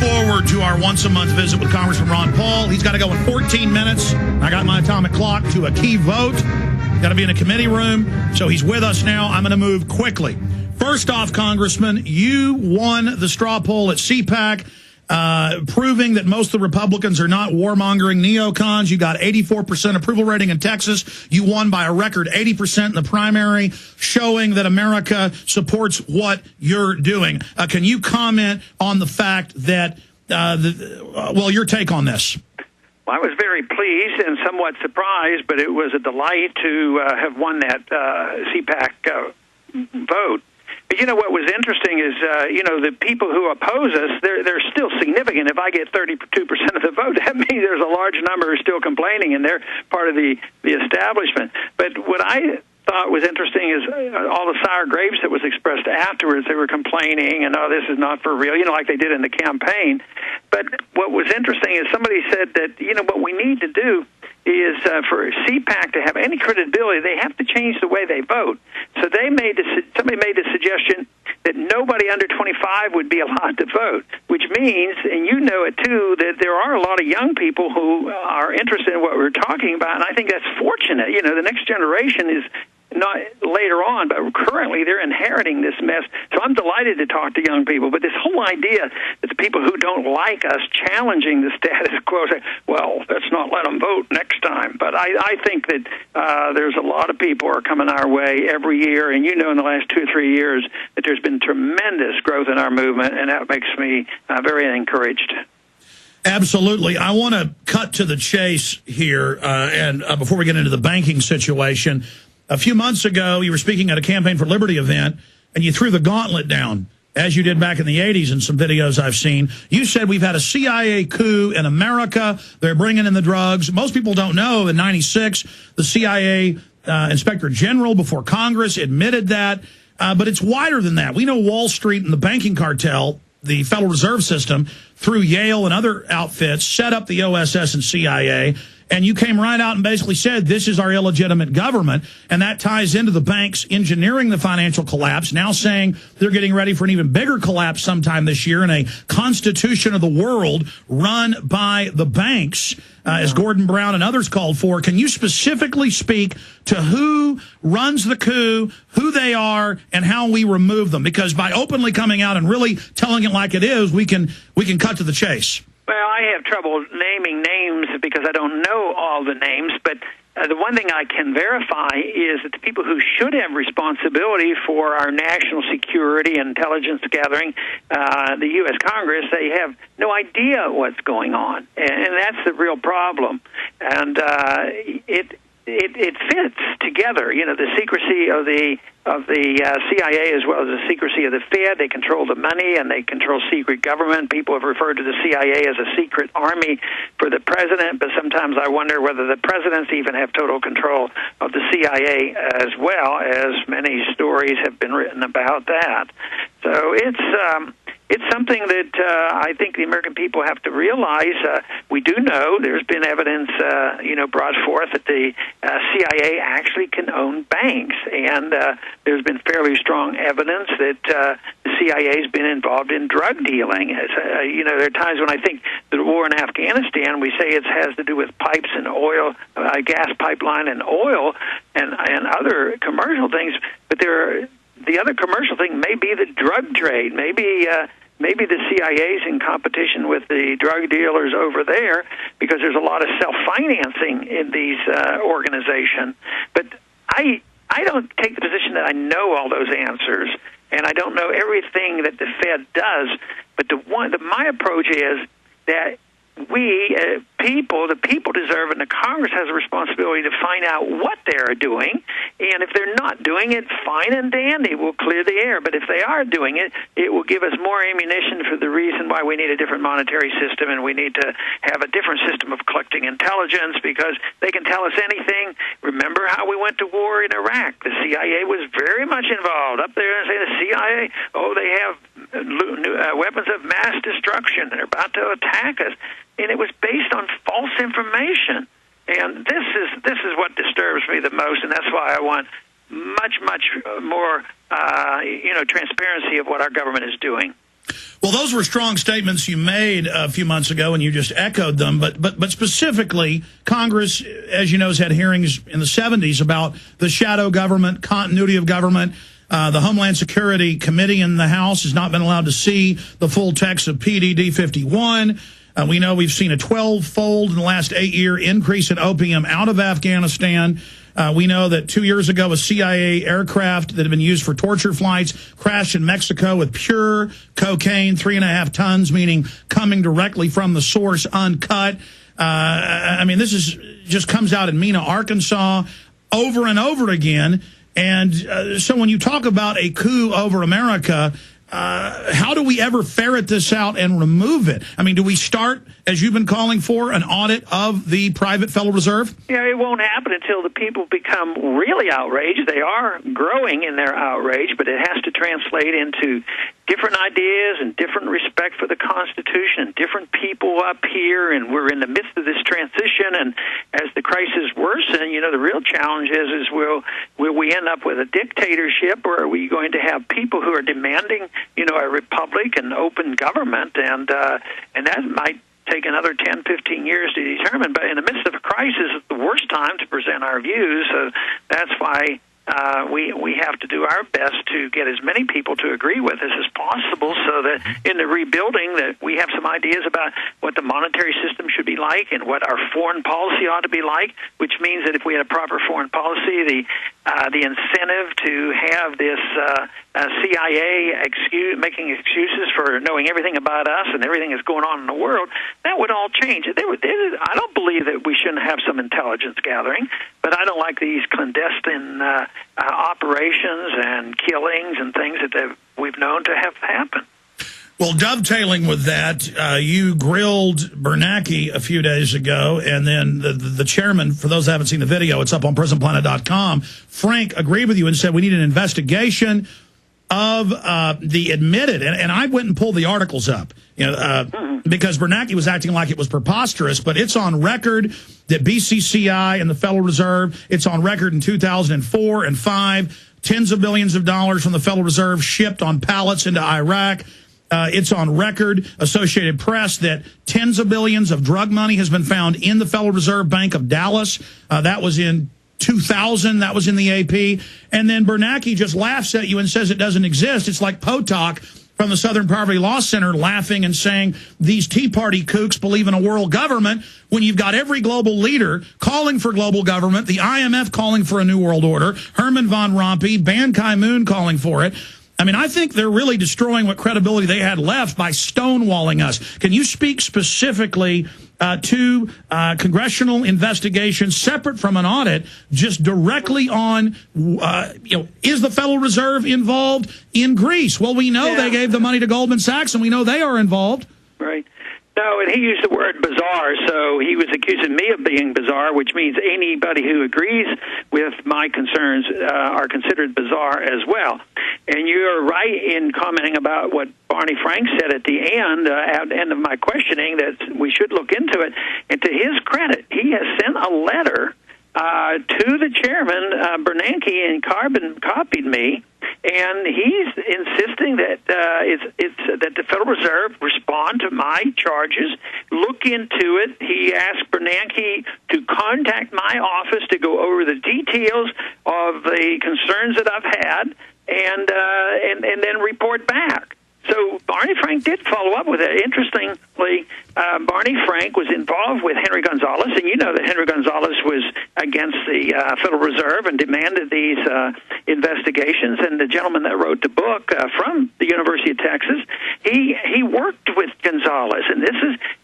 forward to our once-a-month visit with Congressman Ron Paul. He's got to go in 14 minutes. I got my atomic clock to a key vote. Got to be in a committee room, so he's with us now. I'm going to move quickly. First off, Congressman, you won the straw poll at CPAC, proving that most of the Republicans are not warmongering neocons. You got 84% approval rating in Texas. You won by a record 80% in the primary, showing that America supports what you're doing. Can you comment on the fact that, your take on this? Well, I was very pleased and somewhat surprised, but it was a delight to have won that CPAC vote. But you know what was interesting is, the people who oppose us, they're still significant. If I get 32% of the vote, that means there's a large number who are still complaining, and they're part of the establishment. But what I thought was interesting is all the sour grapes that was expressed afterwards. They were complaining, and, this is not for real, like they did in the campaign. But what was interesting is somebody said that, what we need to do is for CPAC to have any credibility, they have to change the way they vote. So somebody made the suggestion that nobody under 25 would be allowed to vote, which means, and you know it too, that there are a lot of young people who are interested in what we're talking about, and I think that's fortunate. The next generation is not later on, but currently they're inheriting this mess. So I'm delighted to talk to young people. But this whole idea that the people who don't like us challenging the status quo say, well, let's not let them vote next time. But I think that there's a lot of people who are coming our way every year. And in the last 2 or 3 years that there's been tremendous growth in our movement, and that makes me very encouraged. Absolutely. I want to cut to the chase here, and before we get into the banking situation. A few months ago, you were speaking at a Campaign for Liberty event, and you threw the gauntlet down, as you did back in the 80s in some videos I've seen. You said we've had a CIA coup in America. They're bringing in the drugs. Most people don't know in 96, the CIA Inspector General before Congress admitted that. But it's wider than that. We know Wall Street and the banking cartel, the Federal Reserve System, through Yale and other outfits, set up the OSS and CIA. And you came right out and basically said, this is our illegitimate government. And that ties into the banks engineering the financial collapse, now saying they're getting ready for an even bigger collapse sometime this year in a constitution of the world run by the banks, as Gordon Brown and others called for. Can you specifically speak to who runs the coup, who they are, and how we remove them? Because by openly coming out and really telling it like it is, we can cut to the chase. Well, I have trouble naming names because I don't know all the names, but the one thing I can verify is that the people who should have responsibility for our national security and intelligence gathering, the U.S. Congress, they have no idea what's going on, and that's the real problem. And it fits together, the secrecy of the CIA as well as the secrecy of the Fed. They control the money and they control secret government. People have referred to the CIA as a secret army for the president, but sometimes I wonder whether the presidents even have total control of the CIA as well, as many stories have been written about that. So it's something that I think the American people have to realize. We do know there's been evidence, brought forth that the CIA actually can own banks, and there's been fairly strong evidence that the CIA has been involved in drug dealing. There are times when I think the war in Afghanistan, we say it has to do with pipes and oil, gas pipeline and oil, and other commercial things, but the other commercial thing may be the drug trade. Maybe the CIA's in competition with the drug dealers over there because there's a lot of self-financing in these organizations. But I don't take the position that I know all those answers, and I don't know everything that the Fed does. But my approach is that the people deserve, and the Congress has a responsibility to find out what they're doing. And if they're not doing it, fine and dandy, we'll clear the air. But if they are doing it, it will give us more ammunition for the reason why we need a different monetary system, and we need to have a different system of collecting intelligence, because they can tell us anything. Remember how we went to war in Iraq? The CIA was very much involved. Up there and say the CIA, they have weapons of mass destruction. They're about to attack us. And it was based on false information. And this is what disturbs me the most, and that's why I want much more transparency of what our government is doing. Well, those were strong statements you made a few months ago, and you just echoed them. But specifically, Congress, as you know, has had hearings in the 70s about the shadow government, continuity of government. The Homeland Security Committee in the House has not been allowed to see the full text of PDD 51. We know we've seen a 12-fold in the last 8-year increase in opium out of Afghanistan. We know that 2 years ago, a CIA aircraft that had been used for torture flights crashed in Mexico with pure cocaine, 3.5 tons, meaning coming directly from the source, uncut. I mean, this is just comes out in Mena, Arkansas, over and over again. And so when you talk about a coup over America, how do we ever ferret this out and remove it? I mean, do we start, as you've been calling for, an audit of the private Federal Reserve? Yeah, it won't happen until the people become really outraged. They are growing in their outrage, but it has to translate into different ideas and different respect for the Constitution, different people up here, and we're in the midst of this transition. And as the crisis worsen, the real challenge is will we end up with a dictatorship, or are we going to have people who are demanding, a republic and open government, and that might take another 10, 15 years to determine. But in the midst of a crisis, it's the worst time to present our views. So that's why we have to do our best to get as many people to agree with us as possible, so that in the rebuilding that we have some ideas about what the monetary system should be like and what our foreign policy ought to be like, which means that if we had a proper foreign policy, the incentive to have this CIA making excuses for knowing everything about us and everything that's going on in the world, that would all change. I don't believe that we shouldn't have some intelligence gathering, but I don't like these clandestine operations and killings and things that we've known to have happened. Well, dovetailing with that, you grilled Bernanke a few days ago, and then the chairman, for those that haven't seen the video, it's up on PrisonPlanet.com, Frank agreed with you and said we need an investigation of the admitted, and I went and pulled the articles up, because Bernanke was acting like it was preposterous, but it's on record that BCCI and the Federal Reserve, it's on record in 2004 and 5, tens of billions of dollars from the Federal Reserve shipped on pallets into Iraq. It's on record, Associated Press, that tens of billions of drug money has been found in the Federal Reserve Bank of Dallas. That was in 2000. That was in the AP. And then Bernanke just laughs at you and says it doesn't exist. It's like Potok from the Southern Poverty Law Center laughing and saying these Tea Party kooks believe in a world government, when you've got every global leader calling for global government, the IMF calling for a new world order, Herman von Rompuy, Ban Ki-moon calling for it. I mean, I think they're really destroying what credibility they had left by stonewalling us. Can you speak specifically to congressional investigations separate from an audit, just directly on, is the Federal Reserve involved in Greece? Well, we know they gave the money to Goldman Sachs, and we know they are involved. Right. No, and he used the word bizarre, so he was accusing me of being bizarre, which means anybody who agrees with my concerns are considered bizarre as well. And you're right in commenting about what Barney Frank said at the end of my questioning, that we should look into it. And to his credit, he has sent a letter to the chairman, Bernanke, and copied me, and he's insisting that that the Federal Reserve respond to my charges, look into it. He asked Bernanke to contact my office to go over the details of the concerns that I've had, and then report back. So Barney Frank did follow up with it. Interestingly, Barney Frank was involved with Henry Gonzalez, and you know that Henry Gonzalez was against the Federal Reserve and demanded these investigations. And the gentleman that wrote the book from the University of Texas, he worked with Gonzalez, and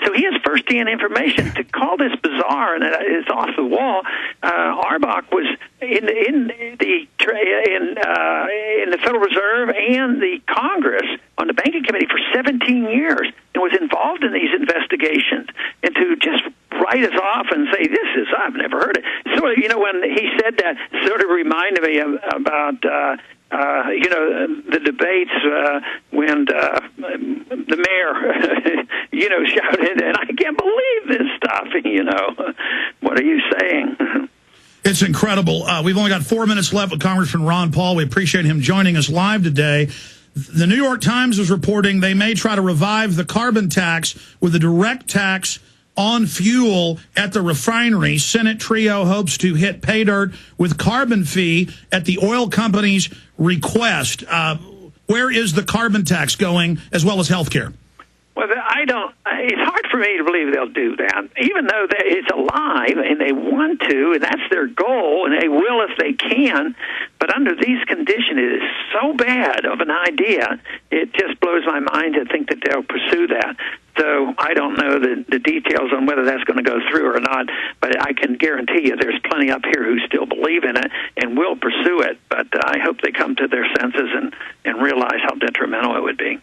so he has firsthand information. To call this bizarre and it's off the wall, Arbach was in the Federal Reserve and the Congress on the banking committee for 17 years and was involved in these investigations. And to just write us off and say, I've never heard it. Sort of, when he said that, sort of reminded me about, the debates when the mayor, shouted, and I can't believe this stuff, What are you saying? It's incredible. We've only got 4 minutes left with Congressman Ron Paul. We appreciate him joining us live today. The New York Times is reporting they may try to revive the carbon tax with a direct tax on fuel at the refinery. Senate trio hopes to hit pay dirt with carbon fee at the oil company's request. Where is the carbon tax going, as well as health care? Well, it's hard for me to believe they'll do that, even though it's alive and they want to, and that's their goal, and they will if they can. But under these conditions, it is so bad of an idea, it just blows my mind to think that they'll pursue that. So I don't know the details on whether that's going to go through or not, but I can guarantee you there's plenty up here who still believe in it and will pursue it. But I hope they come to their senses and realize how detrimental it would be.